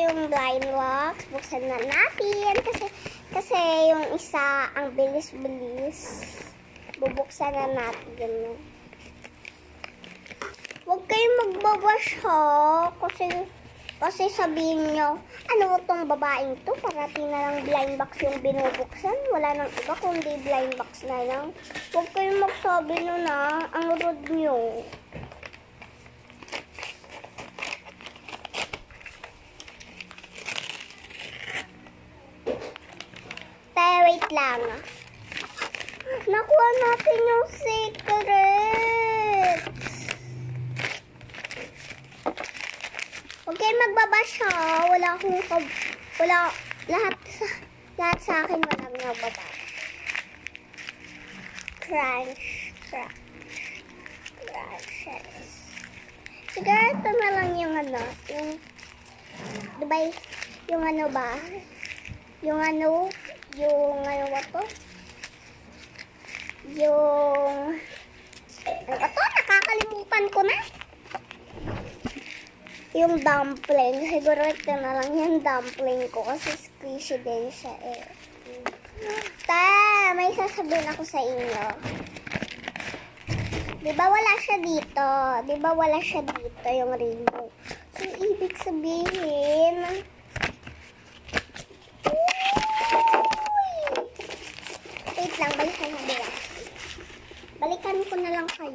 yung blind box. Buksan na natin. Kasi yung isa, ang bilis-bilis. Bubuksan na natin. Huwag kayong magbabash ha. Kasi sabihin nyo, ano tong babaeng to? Parating na lang blind box yung binubuksan. Wala nang iba kundi blind box na lang. Huwag kayong magsabi nun ha. Ang rude nyo. Wait lang. Nakuha natin yung secret. Huwag kayo magbabash ha. Lahat sa akin walang nagbabash. Crunches. Siguro ito na lang yung ano, diba, yung ano ba? Yung ano ba to? Nakakalimutan ko na. Yung dumpling. Siguro ito na lang yung dumpling ko kasi squishy din siya eh. May sasabihin ako sa inyo. Diba wala siya dito yung rainbow. So, ibig sabihin, wait lang, balikan ko na lang kayo.